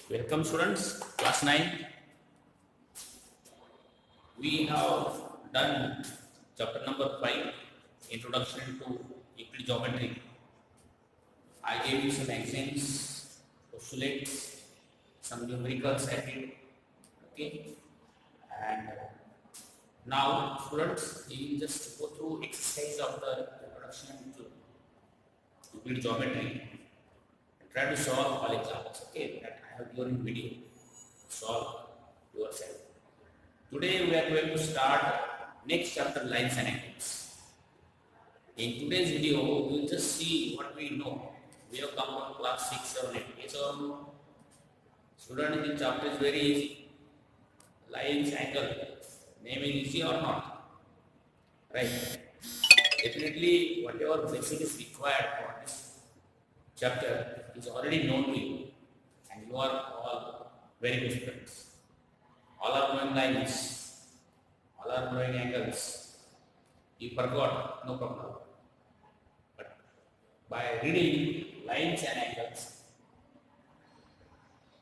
Welcome students, class 9. We have done chapter number 5, Introduction to Euclid Geometry. I gave you some examples, postulates, some numericals I did. Okay. And now students, we will just go through exercise of the introduction to Euclid Geometry and try to solve all examples. Okay, that I have given in video. Solve yourself. Today we are going to start next chapter, lines and angles. In today's video, we will just see what we know. We have come from class 6, 7, 8. Okay, so student, this chapter is very easy. Lines, angle, name is easy or not? Right? Definitely, whatever basic is required for this chapter is already known to you, and you are all very good students. All are knowing lines, all are knowing angles. You forgot, no problem. But by reading lines and angles,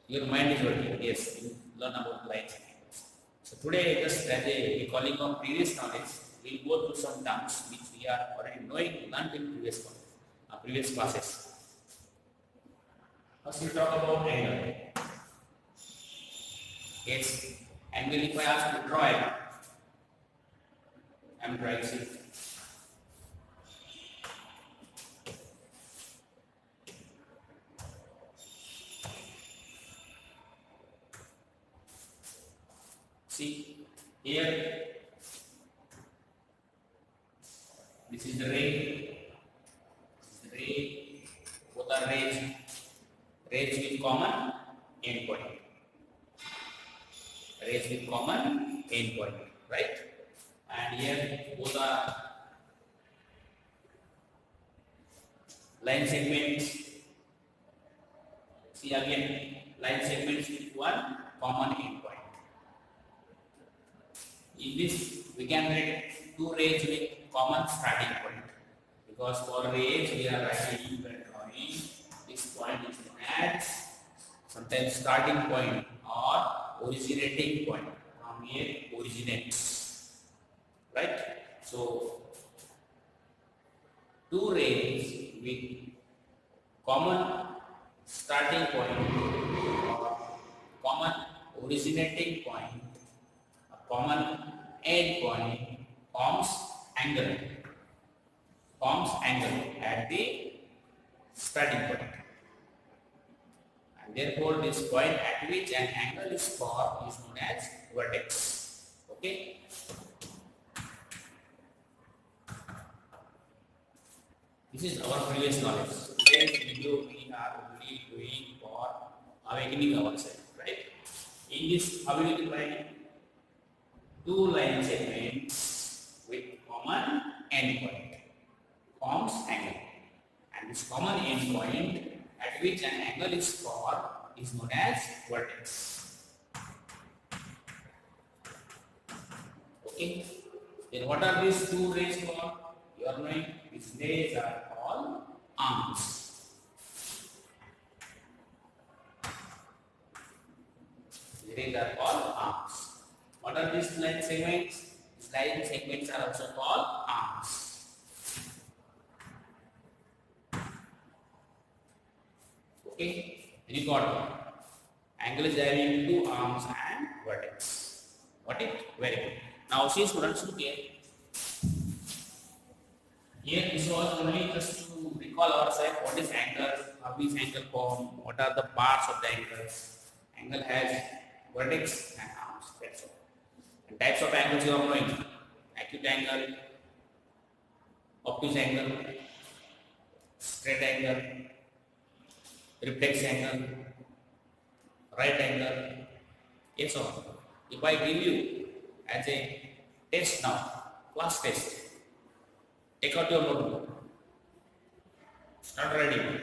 your mind is working. Yes, you learn about lines and angles. So today, just as a recalling of previous knowledge, we will go through some terms which we are already knowing, learned in previous classes. First, we talk about angle. Yes. Angle, if I ask to draw it, I am drawing it. See, here, this is the ray, both are rays with common endpoint. Rays with common endpoint, right? And here both are line segments. See again, line segments with one common endpoint. In this, we can write two rays with common starting point, because for rays we are writing and drawing. This point is known as sometimes starting point or originating point. From here originates, right? So two rays with common starting point or common originating point, a common end point forms angle at the starting point. And therefore, this point at which an angle is formed is known as vertex. Okay. This is our previous knowledge. Today's video we are only doing for awakening ourselves, right? In this, how will you define two line segments with common endpoint forms angle, and this common endpoint at which an angle is formed is known as vertex. Okay. Then what are these two rays called? You are knowing these rays are called arms. These rays are called arms. What are these line segments? These line segments are also called arms. Okay, you got one. Angle is having two arms and vertex. Got it? Very good. Now see students, look here. Here this was only just to recall ourselves what is angle, how is angle formed, what are the parts of the angles. Angle has vertex and arms, that's all. And types of angles you are knowing: acute angle, obtuse angle, straight angle, reflex angle, right angle, yes or no. If I give you as a test now, class test, take out your notebook, start writing,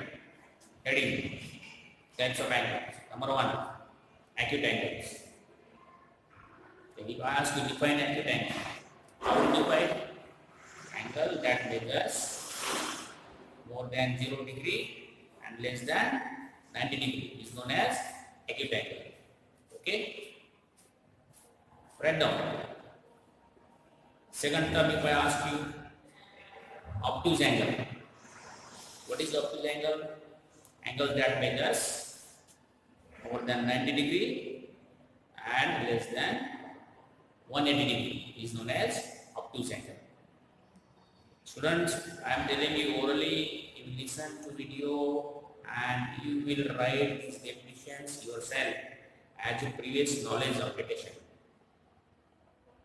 heading, types of angles. Number 1, acute angles. If I ask you to define acute angle, how would you define? Angle that measures more than 0 degree and less than 90 degree is known as acute angle. Okay, write down. Second term, if I ask you obtuse angle, what is obtuse angle? Angle that measures more than 90 degree and less than 180 degree is known as obtuse angle. Students, I am telling you orally, you listen to video and you will write these definitions yourself as your previous knowledge application.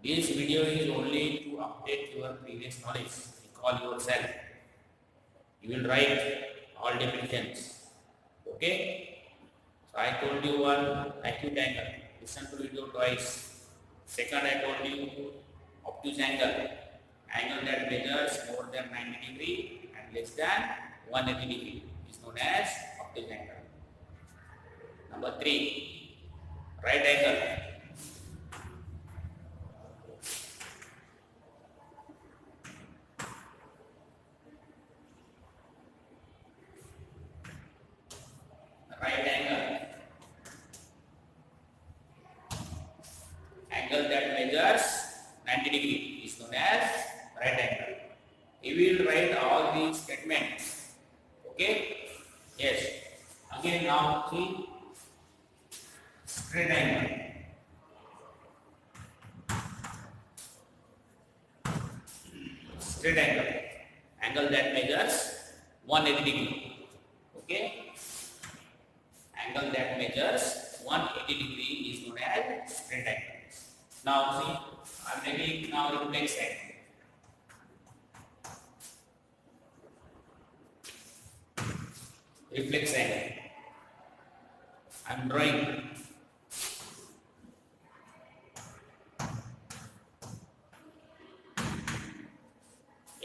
This video is only to update your previous knowledge. Recall yourself. You will write all definitions. Okay? So I told you one acute angle. Listen to video twice. Second, I told you obtuse angle. Angle that measures more than 90 degree and less than 180 degree is known as obtuse angle. Number 3, right angle. Right angle. Angle that measures 90 degree is known as right angle. We will write all these statements. Okay? Yes. Again, now see straight angle. Straight angle. Angle that measures 180 degree. Okay? Angle that measures 180 degree is known as straight angle. Now see, I am taking now reflex angle. Reflex angle. I am drawing.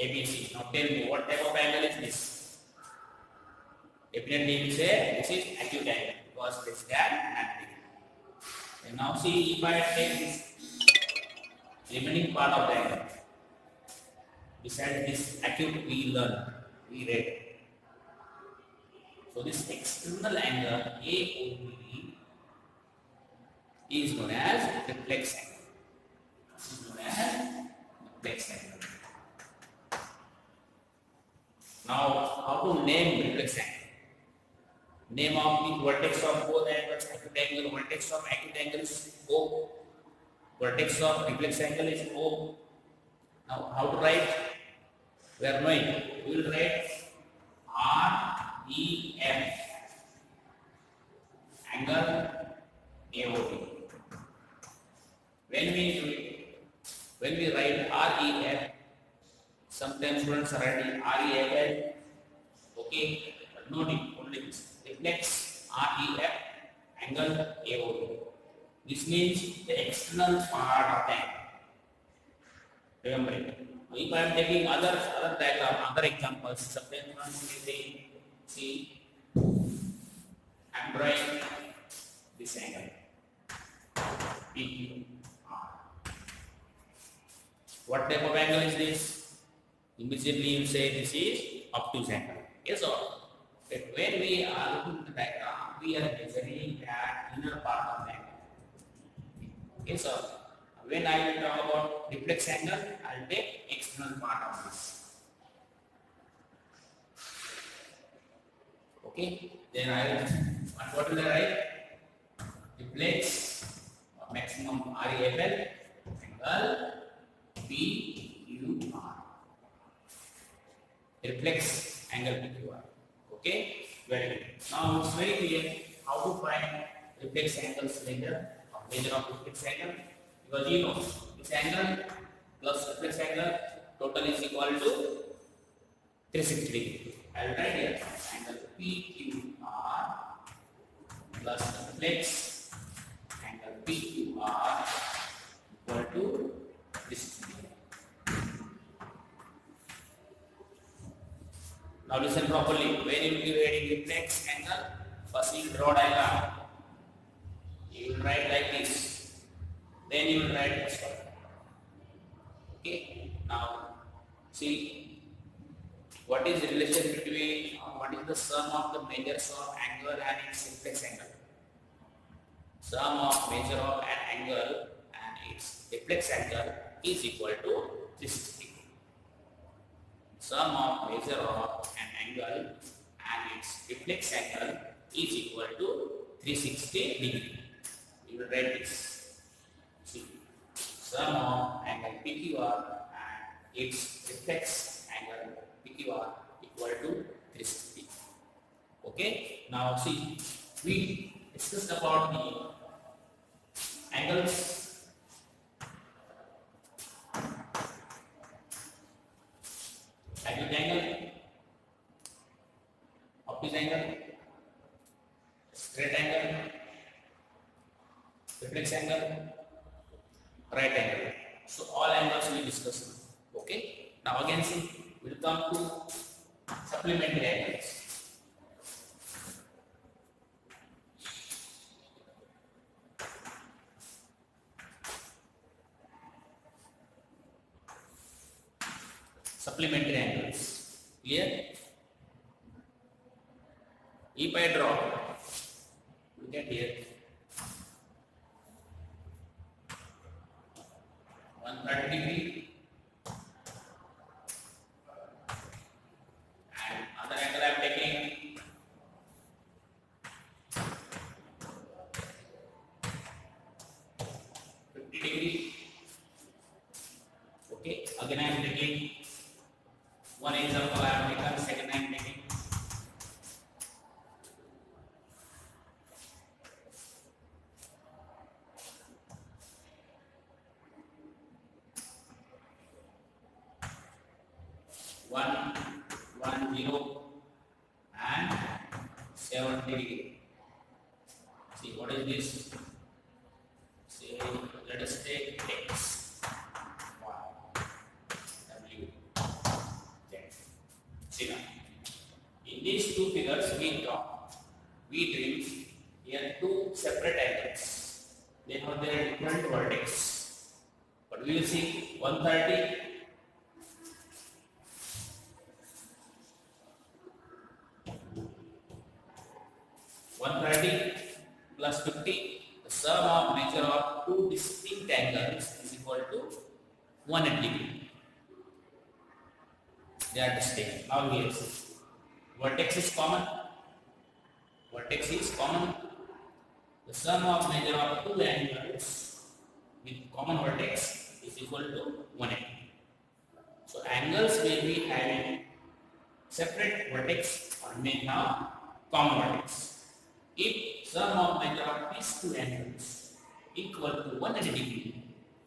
ABC. Now tell me what type of angle is this? Definitely you say this is acute angle because less than 90 degree. And now see if I take this remaining part of the angle. Besides this acute we read. So this external angle AOB is known as reflex angle. This is known as reflex angle. Now how to name reflex angle? Name of the vertex of both angles, acute angle, vertex of acute angle is O. Vertex of reflex angle is O. Now how to write? We are knowing. We will write REF angle AOB. When we write REF, sometimes students are writing REFL. Okay, but no need, only this. Reflex REF angle AOB. This means the external part of the angle. Remember it. If I am taking other diagram, other examples, sometimes we see I am drawing this angle PQR. What type of angle is this? Immediately you say this is obtuse angle. Yes or no? But when we are looking at the diagram, we are measuring that inner part of the angle. Yes or no? When I will talk about reflex angle, I will take external part of this. Okay, then I will, what will I write? Reflex maximum REFL angle PQR. Reflex angle PQR. Okay, very good. Now it's very clear how to find reflex angles later, measure of reflex angle. Because you know this angle plus reflex angle total is equal to 360 degree. I will write here angle PQR plus reflex angle PQR equal to 360 degree. Now listen properly. When you will be writing reflex angle, first you draw diagram. You will write like this. Then you will write this one. Okay. Now see what is the relation between what is the sum of the measures of angle and its reflex angle. Sum of measure of an angle and its reflex angle is equal to 360 degree. Sum of measure of an angle and its reflex angle is equal to 360 degree. We will write this. See, sum of angle PQR and its reflex angle PQR equal to 360. Okay. Now see, we discussed about the angles. Acute angle, obtuse angle, straight angle, reflex angle, right angle. So all angles we discussed. Okay. Now again see, we'll come to supplementary angles. Supplementary angles. Clear? If I draw, look at here, 130 degree and other angle I am taking 50 degree. Okay, again I am taking one example, I am taking second I am taking. One, 0 and 70 degree. See what is this? Say let us take X, Y, W, Z. See now, in these two figures we drew here two separate angles. They have their different vertex. But we will see 130. 130 plus 50, the sum of measure of two distinct angles is equal to 180 degree. They are distinct. Now here, vertex is common. Vertex is common. The sum of measure of two angles with common vertex is equal to 180. So angles may be having separate vertex or may have common vertex. If sum of measure of these two angles equal to 180 degree,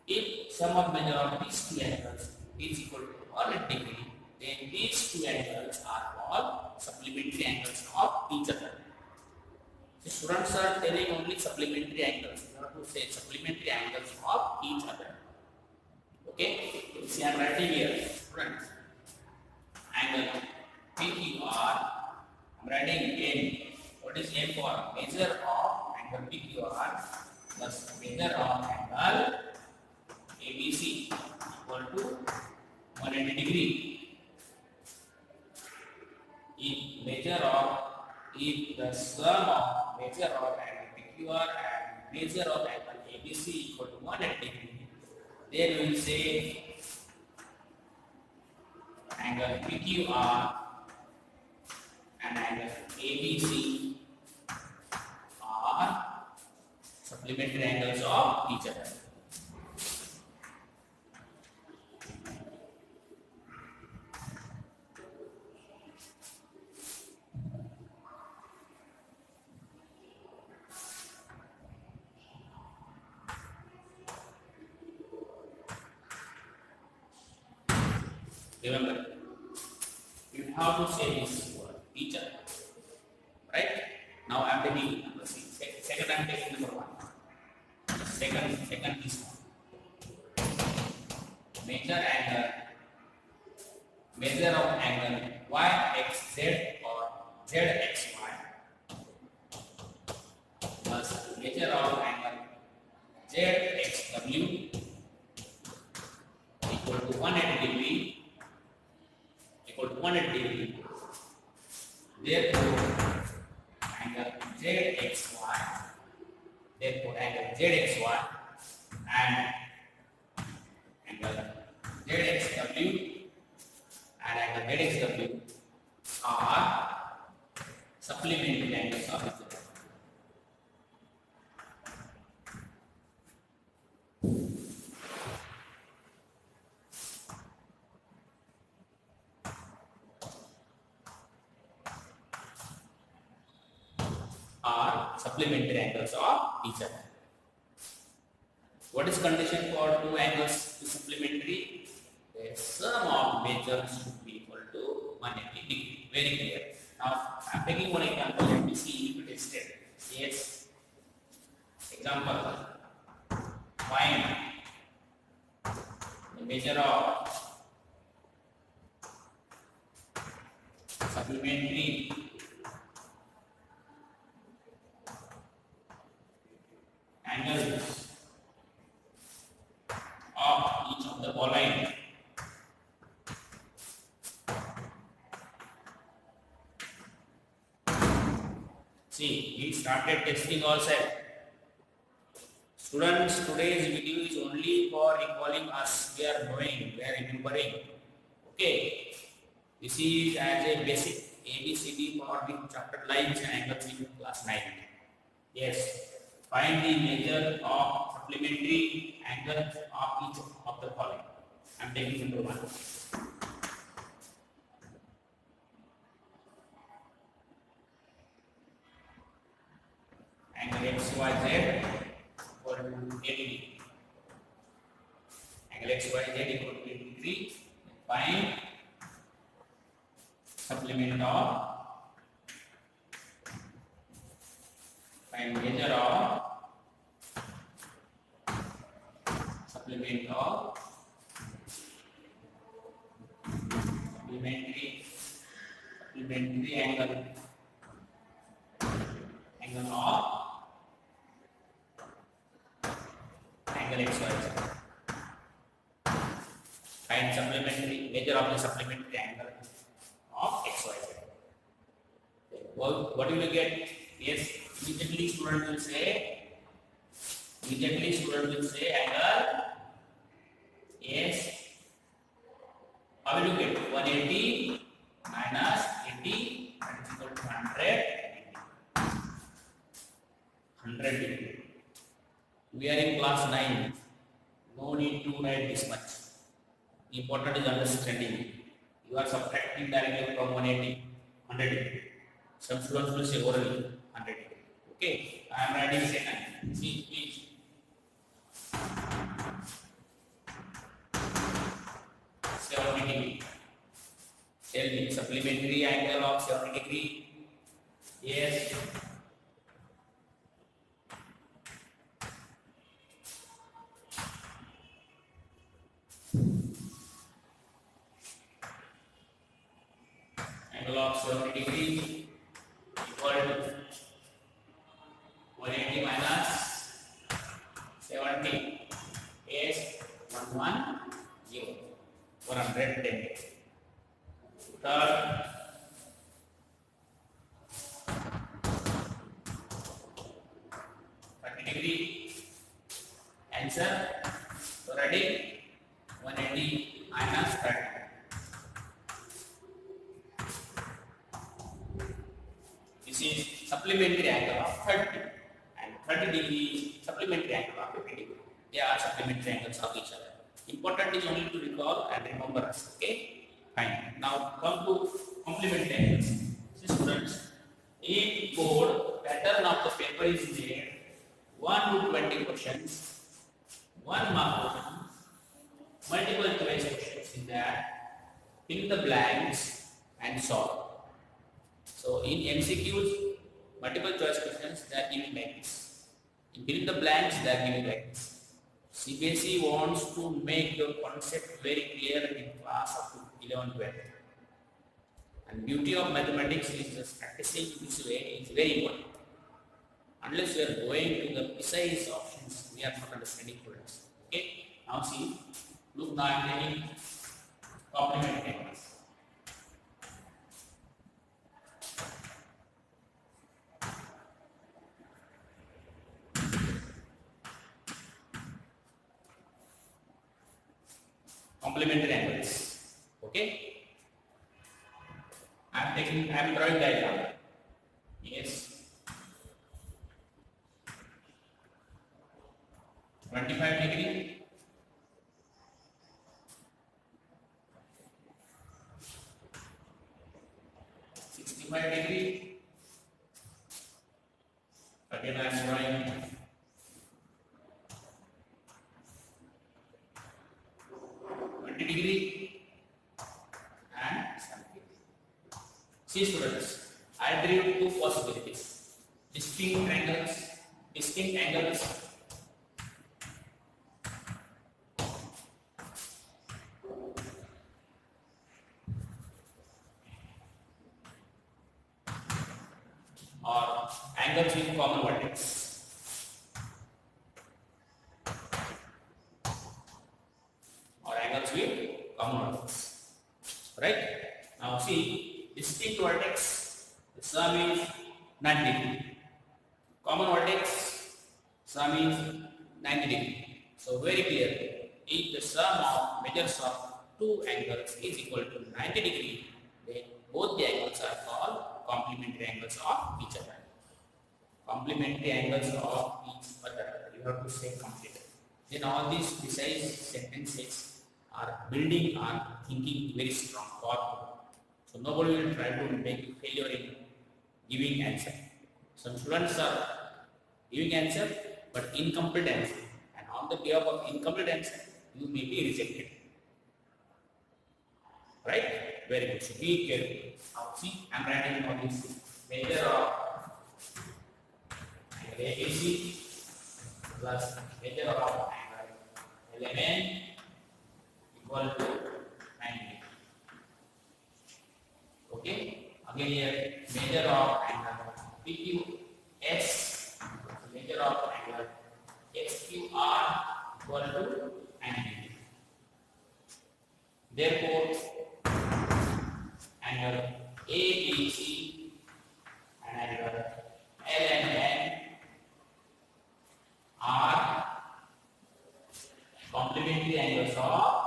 if sum of measure of these two angles is equal to 180 degree, then these two angles are called supplementary angles of each other. So students are telling only supplementary angles. You have to say supplementary angles of each other. Okay? You see I am writing here, students. Angle PQR, I am writing N. What is M for? Measure of angle PQR plus measure of angle ABC equal to 180 degree. If the sum of measure of angle PQR and measure of angle ABC equal to 180 degree, then we will say angle PQR and angle ABC are supplementary angles of each other. Remember, you have to say this word, each other. Right? Now I am taking number C. Second I am taking number 1. Second is 1. Measure of angle YXZ or ZXY plus measure of angle ZXW equal to 180 degree. Therefore, angle ZXY Therefore, angle ZXY and angle ZXW and angle ZXW are supplementary angles of each other. Are supplementary angles of each other. What is condition for two angles to supplementary? The sum of measures should be equal to 180 degree. Very clear. Now, I am taking one example. Let me see if it is stated. Yes. Example. Find the measure of supplementary angles of each of the following. See, we started testing ourselves. Students, today's video is only for recalling us. We are knowing, we are remembering. Okay. This is as a basic ABCD for the chapter lines and angles in class 9. Yes. Find the measure of supplementary angles of each of the following. I am taking number 1. Angle XYZ equal to 80 degree. Angle XYZ equal to 80 degree. Find supplement of measure of supplementary angle of angle XYZ. Find supplementary measure of the supplementary angle of XYZ. What will you get? Yes, immediately student will say angle. Yes. How will you get? 180 minus 80 that is equal to 100 degree. We are in class 9. No need to write this much. Important is understanding. You are subtracting directly from 180, 100 degree. Some students will say orally 100 degree. Okay, I am writing second. See, please. Tell me, supplementary angle of 70 degree. Yes. Angle of 70 degree equal to 180 minus 70. Yes, 110. 110. Third, degree. Answer. So ready? 180 minus 30. This is supplementary angle of 30 and 30 degree supplementary angle of 50 degree. They are supplementary angles of each other. Important is only to recall and remember us. Okay? Fine. Now come to complementary angles. See students, in board pattern of the paper is there 1 to 20 questions, 1 mark question, multiple choice questions in that, fill the blanks and solve. So in MCQs, multiple choice questions they are giving like this. In fill the blanks they are giving like this. CBSE wants to make the concept very clear in class up to 11, 12. And beauty of mathematics is just practicing this way is very important. Unless we are going to the precise options, we are not understanding products. Okay? Now see, look now I am taking complementary angles. complementary angles. Okay. I am drawing diagram. Yes. 25 degree, 65 degree. Again, I am drawing 20 degree and 70 degree. See, students, I drew two possibilities: distinct angles, or angles with common vertex. Or angles with common vertex. Right? Now see, distinct vertex, the sum is 90 degree. Common vertex, sum is 90 degree. So very clear. If the sum of measures of two angles is equal to 90 degree, then both the angles are called complementary angles of each other. Complementary angles of each other. You have to say complete. Then all these precise sentences are building on thinking very strong, powerful. So nobody will try to make you failure in giving answer. Some students are giving answer but incomplete answer, and on the behalf of incomplete answer, you may be rejected. Right? Very good. So be careful. Now see, I am writing on this measure of angle ABC plus measure of angle LMN equal to 90. Okay? Again here, measure of angle PQS, measure of angle SQR equal to 90. Therefore, angle ABC and angle LMN are complementary angles of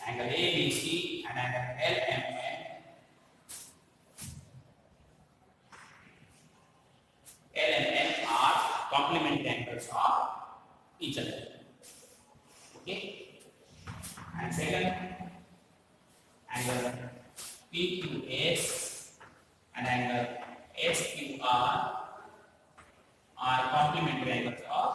angle ABC and angle LMN are complementary angles of each other. Okay? And second, angle PQS and angle SQR are complementary angles of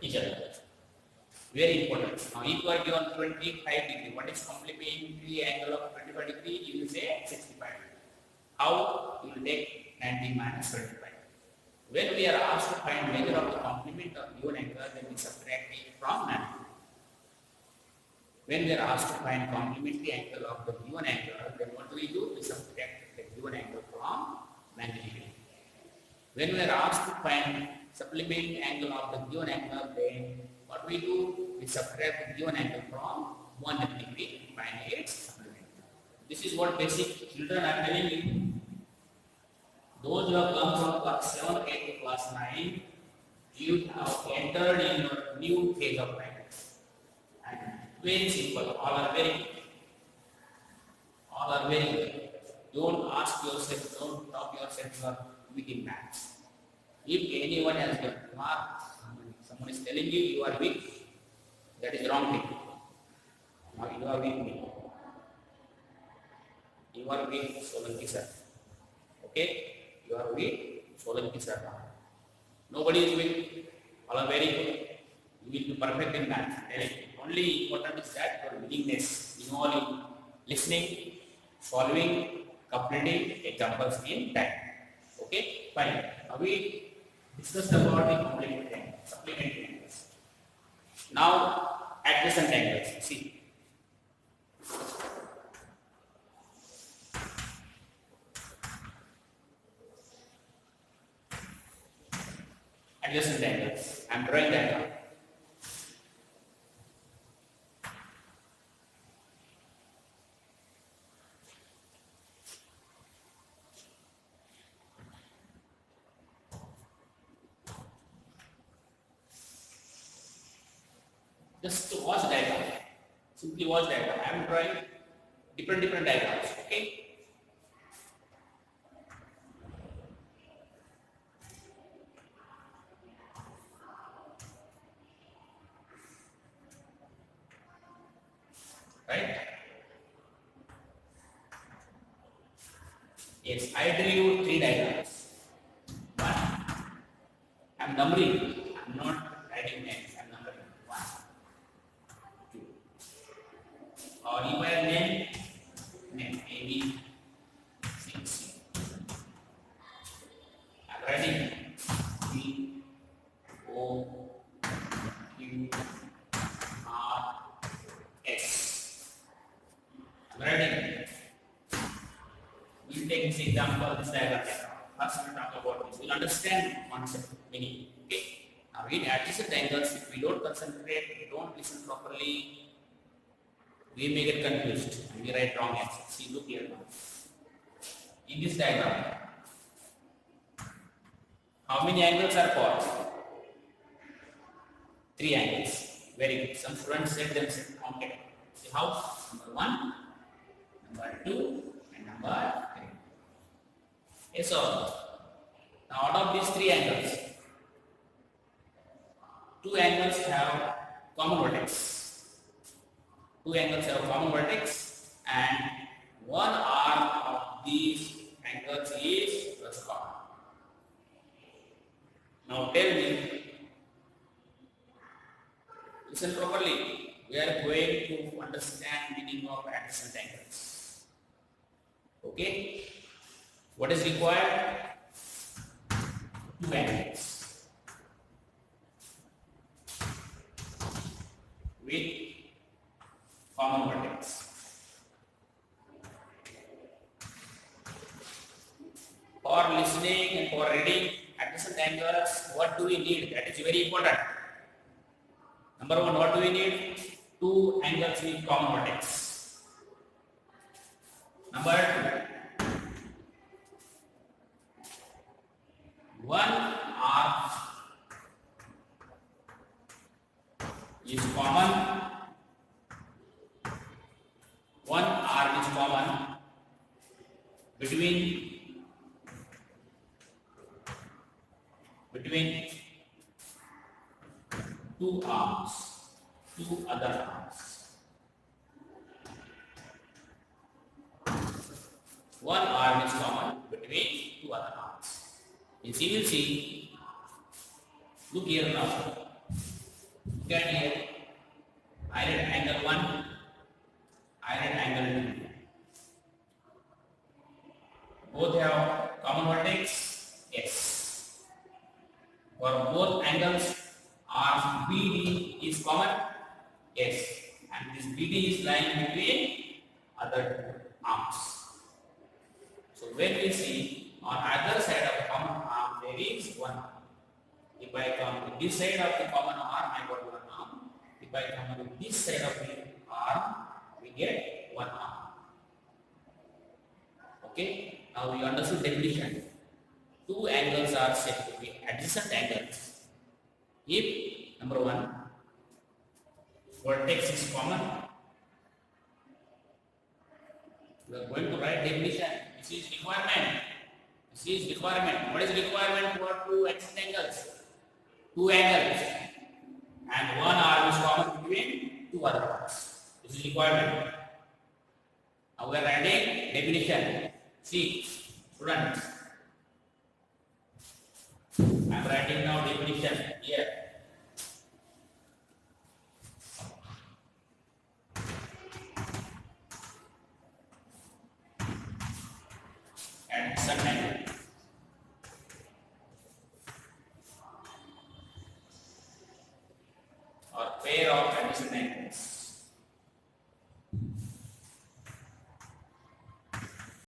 each other. Very important. Now, if you are given 25 degree, what is complementary angle of 25 degree? You will say 65. How? You will take 90 minus 25. When we are asked to find measure of the complement of given angle, then we subtract it from 90. When we are asked to find complementary angle of the given angle, then what do? We subtract the given angle from 90 degree. When we are asked to find supplement angle of the given angle, then what we do? We subtract the given angle from 180 degree, find its supplement. This is what basic children are telling you. Those who have come from class 7, 8 to class 9, you have entered in your new phase of life. And very simple, all are very good. All are very good. Don't ask yourself, don't talk yourself you are weak in maths. If anyone has got mark, someone is telling you you are weak, that is wrong thing. Now you are weak. You are weak, Solanki sir. Okay? You are weak, Solanki sir. Nobody is weak. All are very good. You will be perfect in math. Only important is that your willingness involving listening, solving, completing examples in time. Okay? Fine. Now we discussed about the complementary angles, supplementary angles. Now, adjacent angles. See, I'm drawing diagram. Just to watch diagram. Simply watch diagram. I am drawing different diagrams. Okay. Right? Yes, I drew 3 diagrams. One, I'm numbering. I'm not writing names. I'm numbering. 1, 2. Or if I name A, B, C, C. I'm writing B, O, Q, R, S. I'm writing. We'll take this example, this diagram. First, we'll talk about this. We'll understand concept, meaning. Okay. Now, in adjacent angles, if we don't concentrate, we don't listen properly, we may get confused and we write wrong answers. See, look here now. In this diagram, how many angles are called? 3 angles. Very good. Some students said themselves counted. See how? Number 1, number 2, and number 3. Yes, so now out of these 3 angles, 2 angles have common vertex. 2 angles have common vertex, and one arm of these angles is plus common. Now tell me, listen properly. We are going to understand meaning of adjacent angles. Okay? What is required? 2 angles with common vertex. For listening and for reading adjacent angles, what do we need? That is very important. Number 1, what do we need? 2 angles with common vertex. Number 2, one arm is common. One arm is common between two arms, 2 other arms. One arm is common between 2 other arms. You will see, look here now. Look at here. I write angle 1, I write angle 2. Both have common vertex? Yes. For both angles, arm BD is common? Yes. And this BD is lying between other 2 arms. So when we see on either side of the common arm there is 1 arm. If I come to this side of the common arm, I got 1 arm. If I come to this side of the arm, we get 1 arm. Okay? Now we understood definition. 2 angles are said to be adjacent angles if number 1, vertex is common. We are going to write definition. This is requirement. This is requirement. What is requirement for 2 adjacent angles? 2 angles and 1 arm is common between 2 other arms. This is requirement. Now we are writing definition. See, students, I am writing now definition here. Adjacent angle. Or pair of adjacent angles.